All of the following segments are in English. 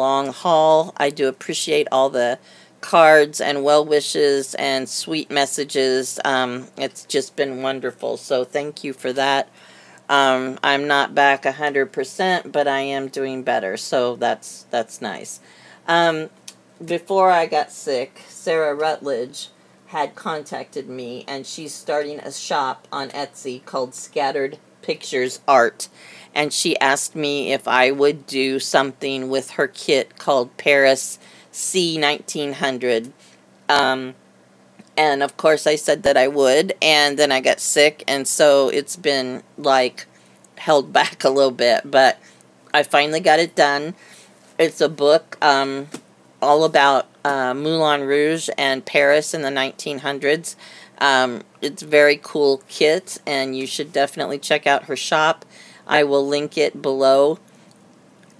long haul. I do appreciate all the cards and well wishes and sweet messages. It's just been wonderful, so thank you for that. I'm not back 100%, but I am doing better, so that's nice. Before I got sick, Sarah Rutledge had contacted me, and she's starting a shop on Etsy called Scattered Pictures Art, and she asked me if I would do something with her kit called Paris C 1900. And of course I said that I would, and then I got sick, and so it's been like held back a little bit, but I finally got it done. It's a book all about Moulin Rouge and Paris in the 1900s. It's a very cool kit, and you should definitely check out her shop. I will link it below.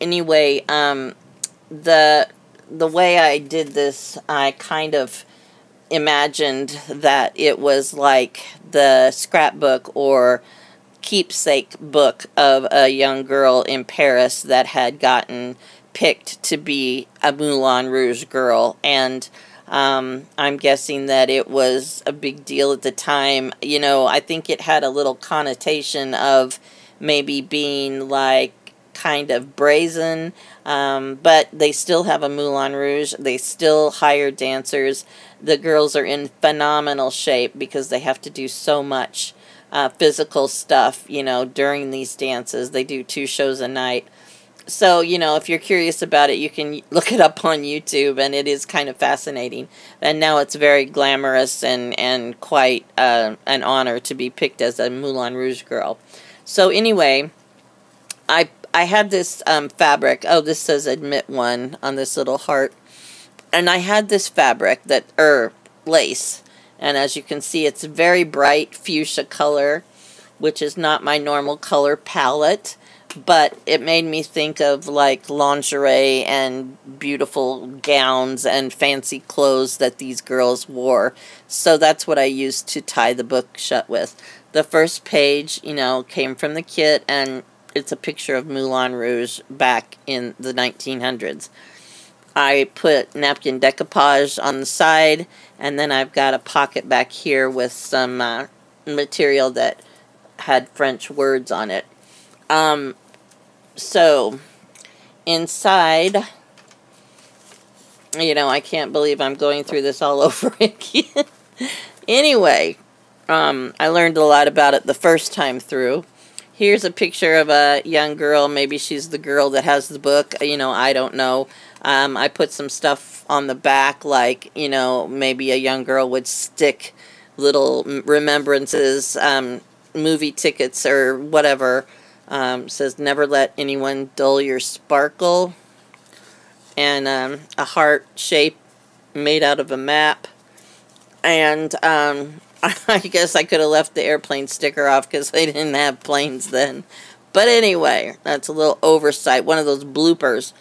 Anyway, the way I did this, I kind of imagined that it was like the scrapbook or keepsake book of a young girl in Paris that had gotten picked to be a Moulin Rouge girl, and I'm guessing that it was a big deal at the time. You know, I think it had a little connotation of maybe being like kind of brazen, but they still have a Moulin Rouge. They still hire dancers. The girls are in phenomenal shape because they have to do so much physical stuff, you know, during these dances. They do 2 shows a night. So, you know, if you're curious about it, you can look it up on YouTube, and it is kind of fascinating. And now it's very glamorous and quite an honor to be picked as a Moulin Rouge girl. So anyway, I had this fabric. Oh, this says admit one on this little heart. And I had this fabric that, lace. And as you can see, it's a very bright fuchsia color, which is not my normal color palette. But it made me think of like lingerie and beautiful gowns and fancy clothes that these girls wore. So that's what I used to tie the book shut with. The first page, you know, came from the kit, and it's a picture of Moulin Rouge back in the 1900s. I put napkin decoupage on the side, and then I've got a pocket back here with some material that had French words on it. So, inside, you know, I can't believe I'm going through this all over again. Anyway, I learned a lot about it the first time through. Here's a picture of a young girl. Maybe she's the girl that has the book. You know, I don't know. I put some stuff on the back, like, you know, maybe a young girl would stick little remembrances, movie tickets or whatever. Says, never let anyone dull your sparkle. And a heart shape made out of a map. And I guess I could have left the airplane sticker off because they didn't have planes then. But anyway, that's a little oversight, one of those bloopers.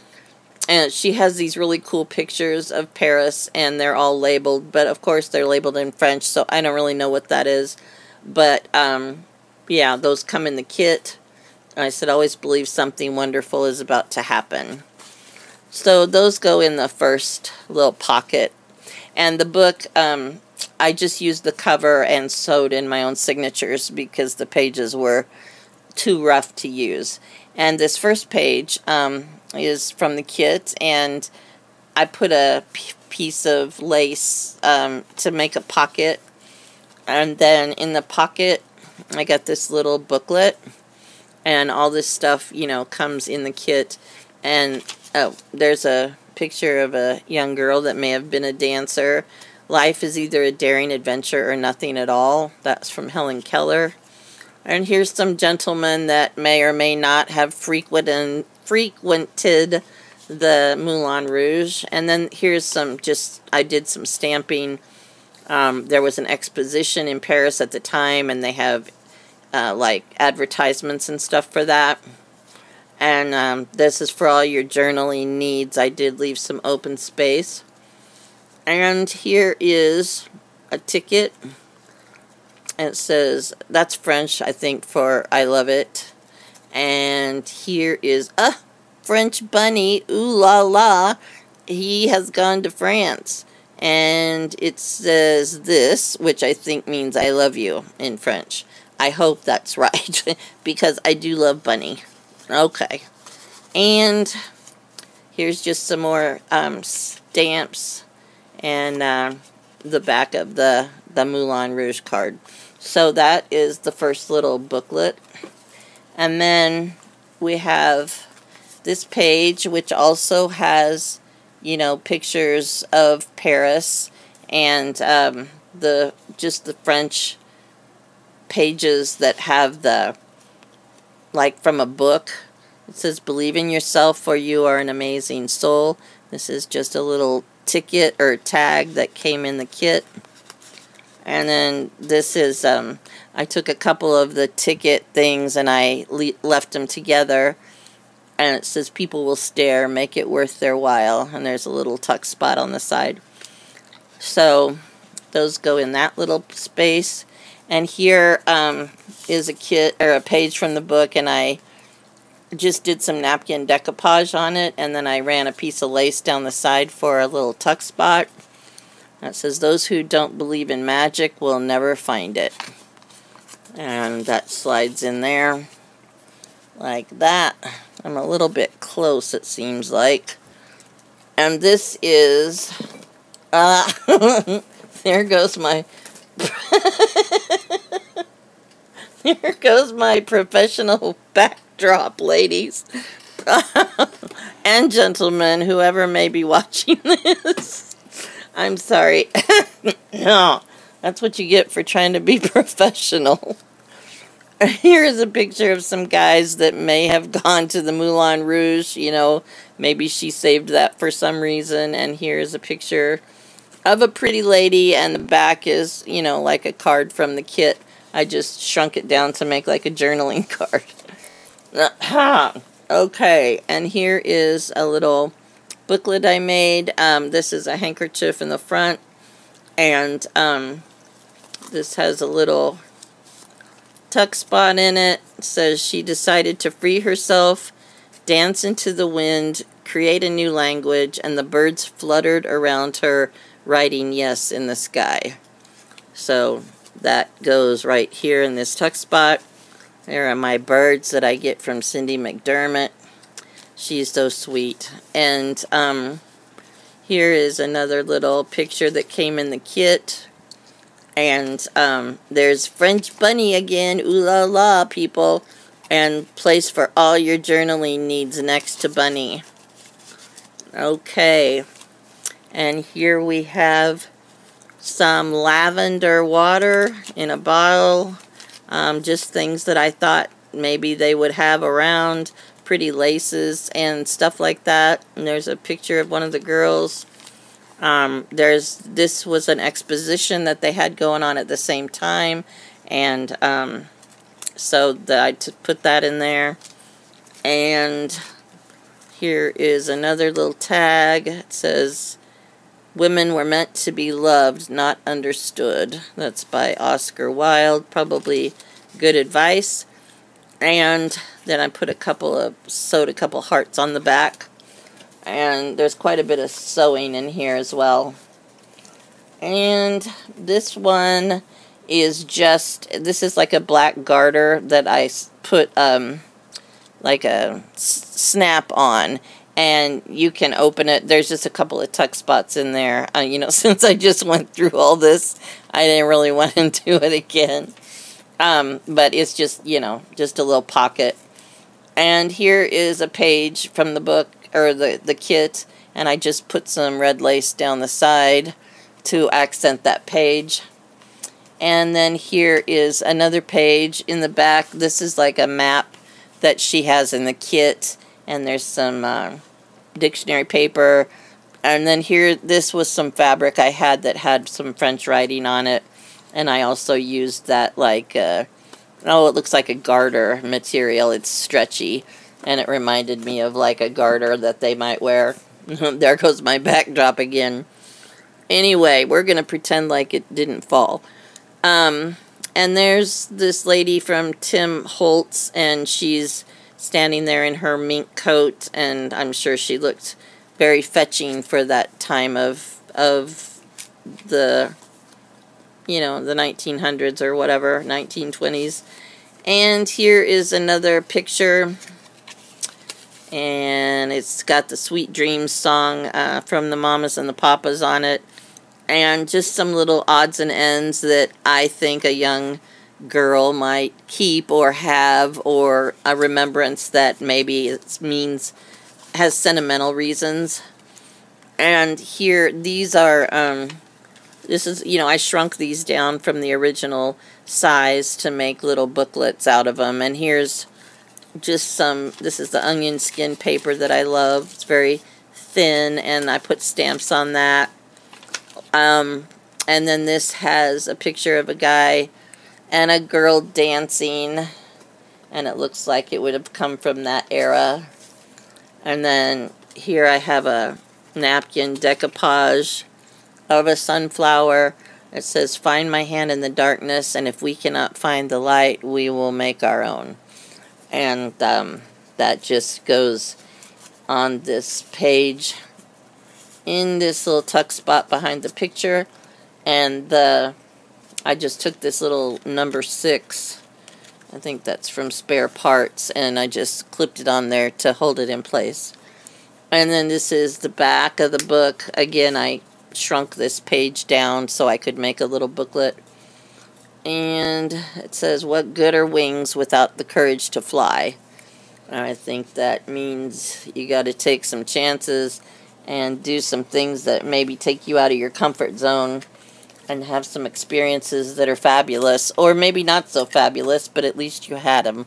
And she has these really cool pictures of Paris, and they're all labeled. But of course, they're labeled in French, so I don't really know what that is. But yeah, those come in the kit. I said, always believe something wonderful is about to happen. So those go in the first little pocket. And the book, I just used the cover and sewed in my own signatures because the pages were too rough to use. And this first page is from the kit, and I put a piece of lace to make a pocket. And then in the pocket, I got this little booklet. And all this stuff, you know, comes in the kit. And, oh, there's a picture of a young girl that may have been a dancer. Life is either a daring adventure or nothing at all. That's from Helen Keller. And here's some gentlemen that may or may not have frequented the Moulin Rouge. And then here's some, I did some stamping. There was an exposition in Paris at the time, and they have like advertisements and stuff for that. And this is for all your journaling needs. I did leave some open space. And here is a ticket. And it says, that's French, I think, for I love it. And here is, French bunny, ooh la la, he has gone to France. And it says this, which I think means I love you in French. I hope that's right, because I do love bunny. Okay. And here's just some more stamps and the back of the Moulin Rouge card. So that is the first little booklet. And then we have this page, which also has, you know, pictures of Paris and just the French pages that have the, like from a book. It says, "Believe in yourself, for you are an amazing soul." This is just a little ticket or tag that came in the kit. And then this is, I took a couple of the ticket things and I left them together. And it says, "People will stare, make it worth their while." And there's a little tuck spot on the side. So those go in that little space. And here is a kit or a page from the book, and I just did some napkin decoupage on it, and then I ran a piece of lace down the side for a little tuck spot. That says, "Those who don't believe in magic will never find it." And that slides in there like that. I'm a little bit close, it seems like. And this is, there goes my, there goes my professional backdrop, ladies. And gentlemen, whoever may be watching this. I'm sorry. No, that's what you get for trying to be professional. Here is a picture of some guys that may have gone to the Moulin Rouge. You know, maybe she saved that for some reason. And here's a picture of a pretty lady, and the back is, you know, like a card from the kit. I just shrunk it down to make like a journaling card. Okay, and here is a little booklet I made. This is a handkerchief in the front, and this has a little tuck spot in it. It says, "She decided to free herself, dance into the wind, create a new language, and the birds fluttered around her, writing yes in the sky." So that goes right here in this tuck spot. There are my birds that I get from Cindy McDermott. She's so sweet. And here is another little picture that came in the kit. And there's French bunny again, ooh la la, people. And place for all your journaling needs next to bunny. Okay. And here we have some lavender water in a bottle. Just things that I thought maybe they would have around. Pretty laces and stuff like that. And there's a picture of one of the girls. This was an exposition that they had going on at the same time, and so I put that in there. And here is another little tag. It says, "Women were meant to be loved, not understood." That's by Oscar Wilde. Probably good advice. And then I put sewed a couple hearts on the back. And there's quite a bit of sewing in here as well. And this one is this is like a black garter that I put like a snap on. And you can open it. There's just a couple of tuck spots in there. You know, since I just went through all this, I didn't really want to do it again. But it's just, you know, just a little pocket. And here is a page from the book, or the kit, and I just put some red lace down the side to accent that page. And then here is another page in the back. This is like a map that she has in the kit, and there's some dictionary paper. And then here, this was some fabric I had that had some French writing on it, and I also used that like oh, it looks like a garter material. It's stretchy, and it reminded me of like a garter that they might wear. There goes my backdrop again. Anyway, we're going to pretend like it didn't fall. And there's this lady from Tim Holtz, and she's standing there in her mink coat, and I'm sure she looked very fetching for that time of the, you know, the 1900s or whatever, 1920s. And here is another picture, and it's got the Sweet Dreams song from the Mamas and the Papas on it, and just some little odds and ends that I think a young girl might keep or have, or a remembrance that maybe it means has sentimental reasons. And here, these are, this is, you know, I shrunk these down from the original size to make little booklets out of them. And here's just some, this is the onion skin paper that I love. It's very thin, and I put stamps on that. And then this has a picture of a guy and a girl dancing, and it looks like it would have come from that era. And then here I have a napkin decoupage of a sunflower. It says, "Find my hand in the darkness, and if we cannot find the light, we will make our own." And that just goes on this page in this little tuck spot behind the picture. And I just took this little number 6, I think that's from Spare Parts, and I just clipped it on there to hold it in place. And then this is the back of the book. Again, I shrunk this page down so I could make a little booklet. And it says, "What good are wings without the courage to fly?" And I think that means you got to take some chances and do some things that maybe take you out of your comfort zone and have some experiences that are fabulous, or maybe not so fabulous, but at least you had them.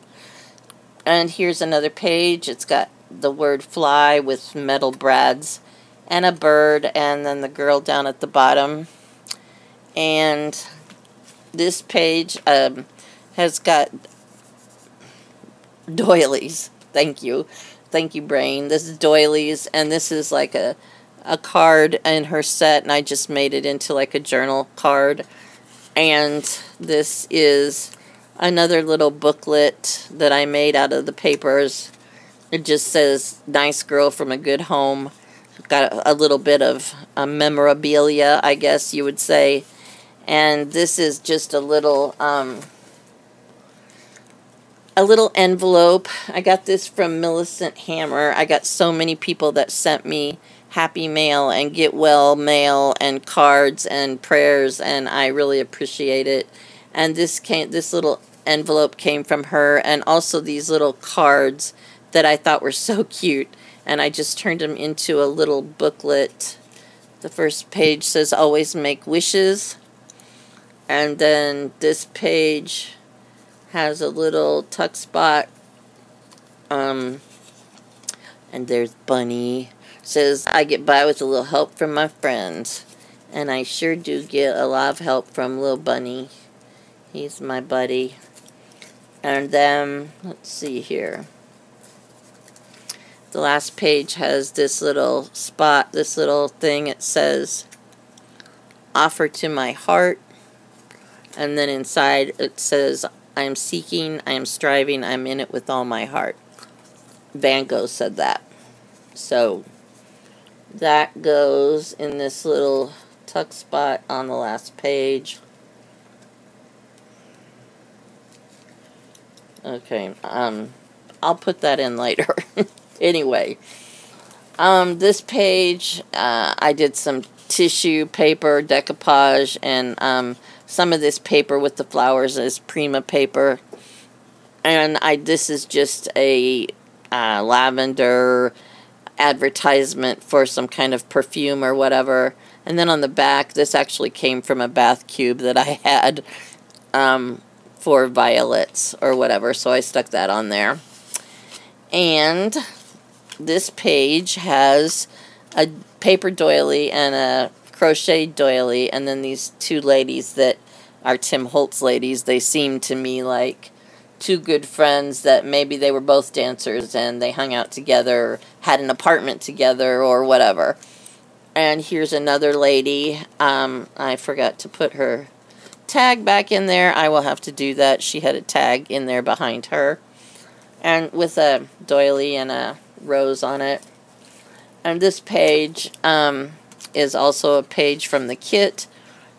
And here's another page. It's got the word fly with metal brads and a bird, and then the girl down at the bottom. And this page has got doilies. Thank you, brain. This is doilies, and this is like a card in her set, and I just made it into like a journal card. And this is another little booklet that I made out of the papers. It just says, "Nice girl from a good home." Got a little bit of memorabilia, I guess you would say. And this is just a little envelope. I got this from Millicent Hammer. I got so many people that sent me happy mail and get well mail and cards and prayers, and I really appreciate it. And this little envelope came from her, and also these little cards that I thought were so cute, and I just turned them into a little booklet. The first page says, "Always make wishes," and then this page has a little tuck spot, and there's Bunny. It says, "I get by with a little help from my friends," and I sure do get a lot of help from little Bunny. He's my buddy. And then, let's see here. The last page has this little spot, this little thing. It says, "Offer to my heart." And then inside it says, "I am seeking, I am striving, I'm in it with all my heart." Van Gogh said that. So that goes in this little tuck spot on the last page. Okay, I'll put that in later. Anyway, this page, I did some tissue paper decoupage, and some of this paper with the flowers is Prima paper. And this is just a lavender advertisement for some kind of perfume or whatever. And then on the back, this actually came from a bath cube that I had for violets or whatever, so I stuck that on there. And this page has a paper doily and a crochet doily, and then these two ladies that are Tim Holtz ladies. They seem to me like two good friends that maybe they were both dancers and they hung out together, or had an apartment together, or whatever. And here's another lady. I forgot to put her tag back in there. I will have to do that. She had a tag in there behind her. and with a doily and a rose on it. And this page is also a page from the kit,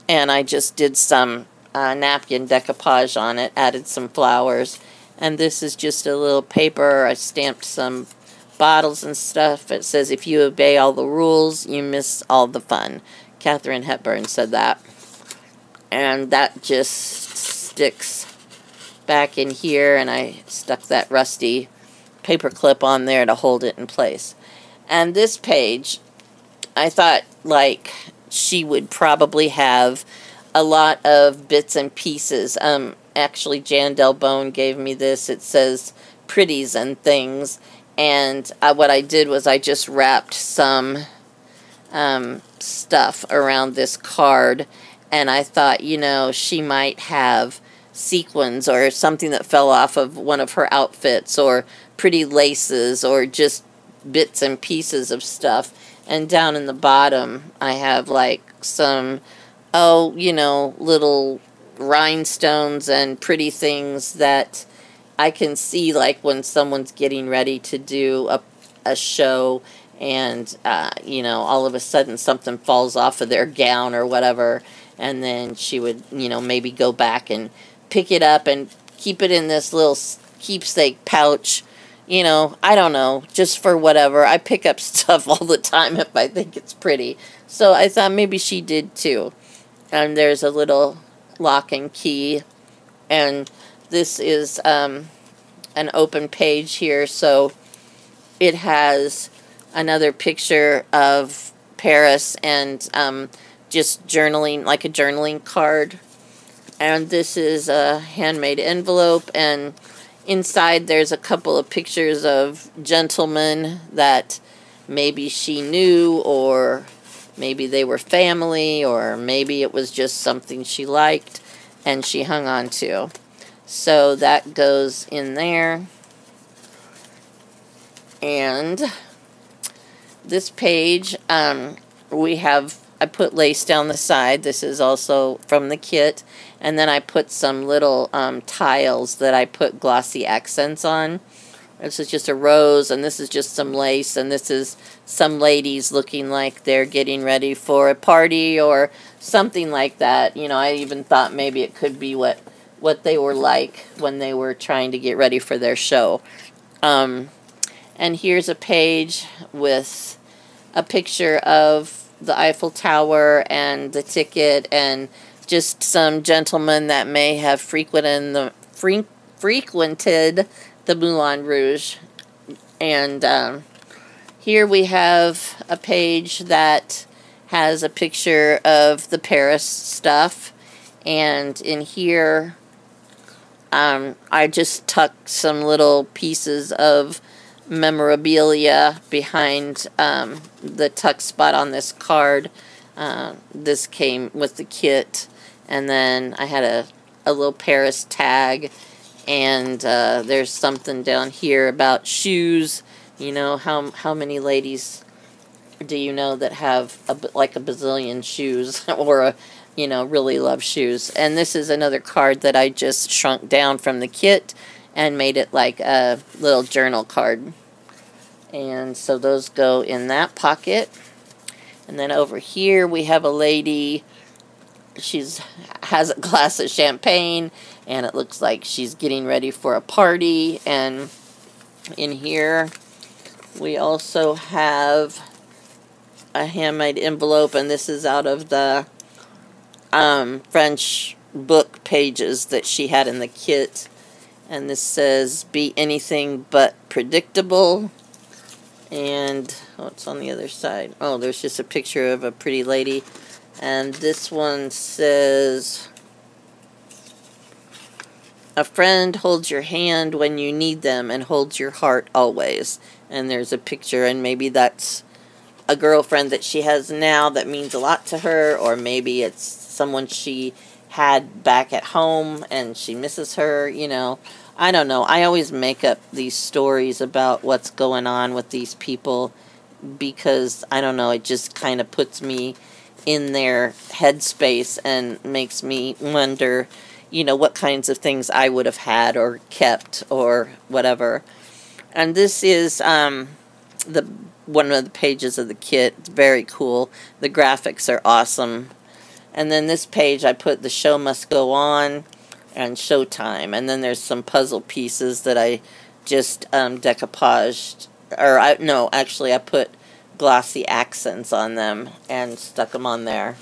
and I just did some napkin decoupage on it, added some flowers. And this is just a little paper. I stamped some bottles and stuff. It says, if you obey all the rules, you miss all the fun. Katharine Hepburn said that. And that just sticks back in here, and I stuck that rusty paper clip on there to hold it in place. And this page, I thought, like, she would probably have a lot of bits and pieces. Actually, Jan Del Bone gave me this. It says pretties and things. And what I did was I just wrapped some stuff around this card. And I thought, you know, she might have sequins or something that fell off of one of her outfits, or pretty laces, or just bits and pieces of stuff. And down in the bottom, I have like some, you know, little rhinestones and pretty things that I can see, like when someone's getting ready to do a show, and you know, all of a sudden something falls off of their gown or whatever, and then she would, you know, maybe go back and pick it up and keep it in this little keepsake pouch. You know, I don't know, just for whatever. I pick up stuff all the time if I think it's pretty. So I thought maybe she did too. And there's a little lock and key. And this is an open page here. So it has another picture of Paris and just journaling, like a journaling card. And this is a handmade envelope, and inside there's a couple of pictures of gentlemen that maybe she knew, or maybe they were family, or maybe it was just something she liked and she hung on to. So that goes in there. And this page, I put lace down the side. This is also from the kit. And then I put some little tiles that I put glossy accents on. This is just a rose, and this is just some lace, and this is some ladies looking like they're getting ready for a party or something like that. You know, I even thought maybe it could be what they were like when they were trying to get ready for their show. And here's a page with a picture of the Eiffel Tower and the ticket, and just some gentlemen that may have frequented the Moulin Rouge. And here we have a page that has a picture of the Paris stuff. And in here, I just tucked some little pieces of memorabilia behind the tuck spot on this card. This came with the kit. And then I had a little Paris tag. And there's something down here about shoes. You know, how many ladies do you know that have like a bazillion shoes, or you know, really love shoes? And this is another card that I just shrunk down from the kit and made it like a little journal card. And so those go in that pocket. And then over here we have a lady. Has a glass of champagne, and it looks like she's getting ready for a party. And in here we also have a handmade envelope, and this is out of the French book pages that she had in the kit. And this says, "Be anything but predictable." And what's on the other side? Oh, there's just a picture of a pretty lady. And this one says, "A friend holds your hand when you need them and holds your heart always." And there's a picture, and maybe that's a girlfriend that she has now that means a lot to her, or maybe it's someone she had back at home and she misses her, you know. I don't know. I always make up these stories about what's going on with these people because, I don't know, it just kind of puts me in their headspace and makes me wonder, you know, what kinds of things I would have had or kept or whatever. And this is the one of the pages of the kit. It's very cool. The graphics are awesome. And then this page, I put The Show Must Go On and Showtime. And then there's some puzzle pieces that I just decoupaged. Or, no, actually I put glossy accents on them and stuck them on there.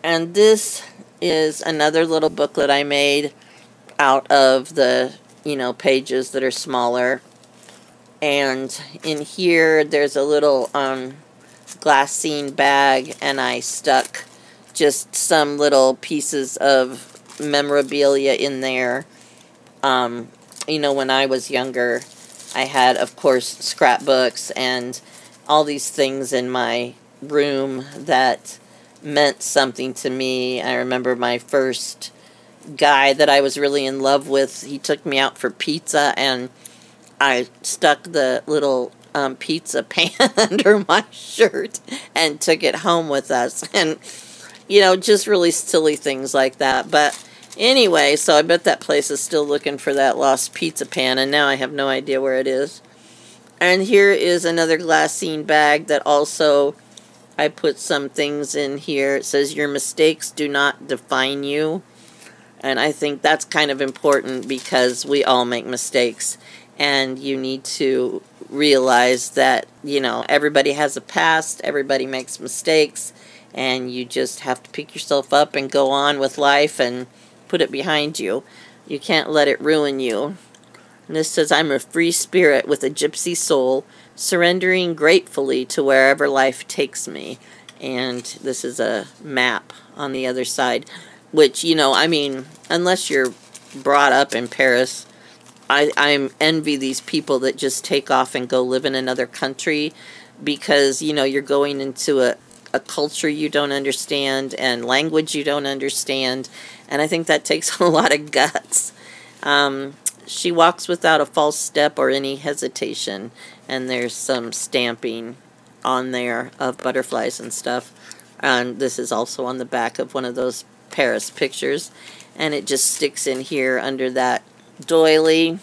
And this is another little booklet I made out of the, you know, pages that are smaller. And in here, there's a little glassine bag, and I stuck just some little pieces of memorabilia in there. You know, when I was younger, I had, of course, scrapbooks and all these things in my room that meant something to me. I remember my first guy that I was really in love with. He took me out for pizza, and I stuck the little pizza pan under my shirt and took it home with us. And, you know, just really silly things like that. But anyway, so I bet that place is still looking for that lost pizza pan, and now I have no idea where it is. And here is another glassine bag that also I put some things in here. It says, "Your mistakes do not define you." And I think that's kind of important because we all make mistakes. And you need to realize that, you know, everybody has a past, everybody makes mistakes, and you just have to pick yourself up and go on with life and put it behind you. You can't let it ruin you. And this says, "I'm a free spirit with a gypsy soul, surrendering gratefully to wherever life takes me." And this is a map on the other side, which, you know, I mean, unless you're brought up in Paris, I envy these people that just take off and go live in another country, because, you know, you're going into a culture you don't understand and language you don't understand, and I think that takes a lot of guts. She walks without a false step or any hesitation, and there's some stamping on there of butterflies and stuff. And this is also on the back of one of those Paris pictures, and it just sticks in here under that doily.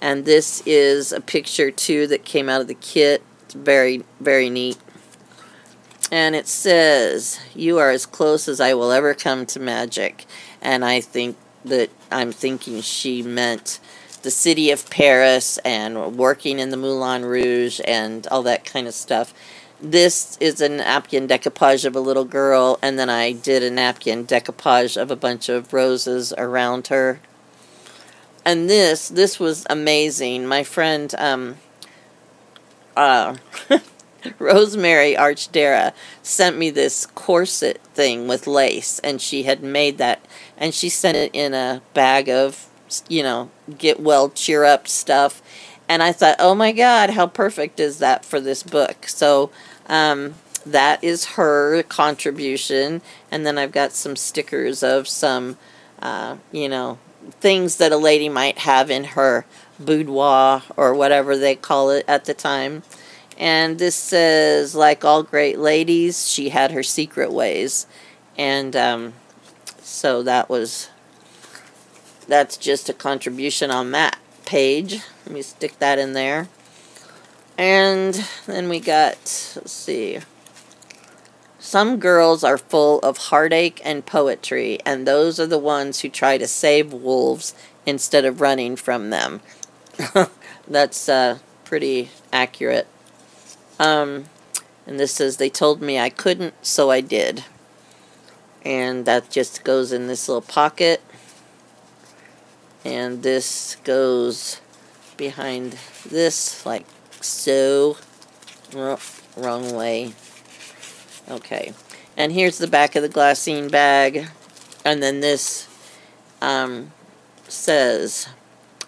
And this is a picture too that came out of the kit. It's very, very neat. And it says, "You are as close as I will ever come to magic." And I think that I'm thinking she meant the city of Paris and working in the Moulin Rouge and all that kind of stuff. This is a napkin decoupage of a little girl, and then I did a napkin decoupage of a bunch of roses around her. And this was amazing. My friend Rosemary Archdera sent me this corset thing with lace, and she had made that, and she sent it in a bag of, you know, get well, cheer up stuff. And I thought, oh my God, how perfect is that for this book? So that is her contribution. And then I've got some stickers of some, you know, things that a lady might have in her boudoir or whatever they call it at the time. And this says, "Like all great ladies, she had her secret ways." And so that's just a contribution on that page. Let me stick that in there. And then we got, let's see, "Some girls are full of heartache and poetry, and those are the ones who try to save wolves instead of running from them." That's pretty accurate. And this says, "They told me I couldn't, so I did." And that just goes in this little pocket. And this goes behind this, like so. Oh, wrong way. Okay. And here's the back of the glassine bag. And then this says,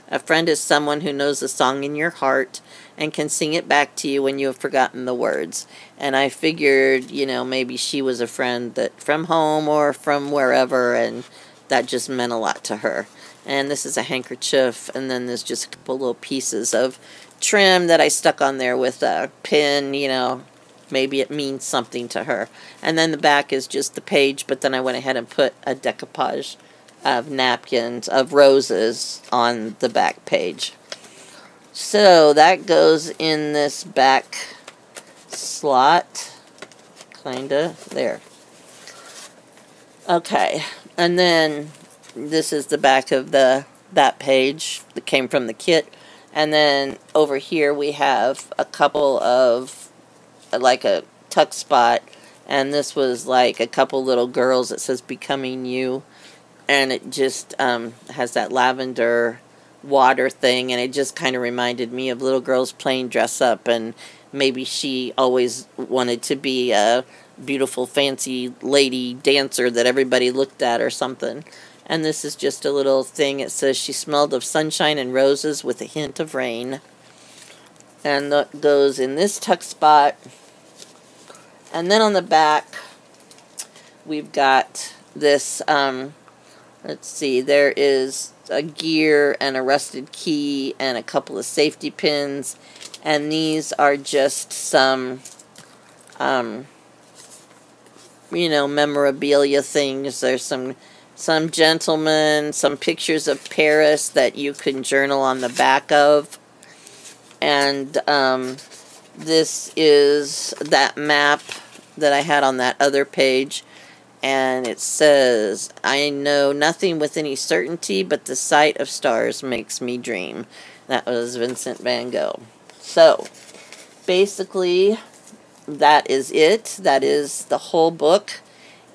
"A friend is someone who knows the song in your heart and can sing it back to you when you have forgotten the words." And I figured, you know, maybe she was a friend that from home or from wherever, and that just meant a lot to her. And this is a handkerchief, and then there's just a couple little pieces of trim that I stuck on there with a pin, you know, maybe it means something to her. And then the back is just the page, but then I went ahead and put a decoupage of napkins, of roses on the back page. So that goes in this back slot, kinda, there. Okay, and then this is the back of that page that came from the kit. And then over here we have a couple of, like a tuck spot, and this was like a couple little girls. It says Becoming You, and it just has that lavender water thing, and it just kind of reminded me of little girls playing dress up, and maybe she always wanted to be a beautiful fancy lady dancer that everybody looked at or something. And this is just a little thing. It says she smelled of sunshine and roses with a hint of rain. And that goes in this tuck spot. And then on the back, we've got this, let's see, there is a gear and a rusted key and a couple of safety pins. And these are just some, you know, memorabilia things. There's some gentlemen, some pictures of Paris that you can journal on the back of. And this is that map that I had on that other page. And it says, I know nothing with any certainty, but the sight of stars makes me dream. That was Vincent van Gogh. So, basically, that is it. That is the whole book.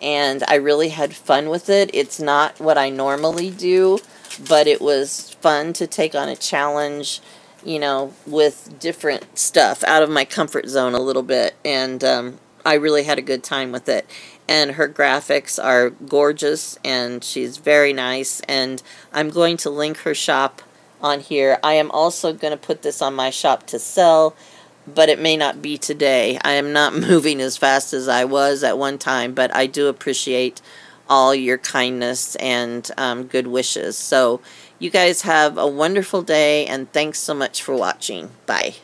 And I really had fun with it. It's not what I normally do, but it was fun to take on a challenge, you know, with different stuff, out of my comfort zone a little bit. And I really had a good time with it. And her graphics are gorgeous, and she's very nice. And I'm going to link her shop on here. I am also going to put this on my shop to sell, but it may not be today. I am not moving as fast as I was at one time, but I do appreciate all your kindness and good wishes. So you guys have a wonderful day, and thanks so much for watching. Bye.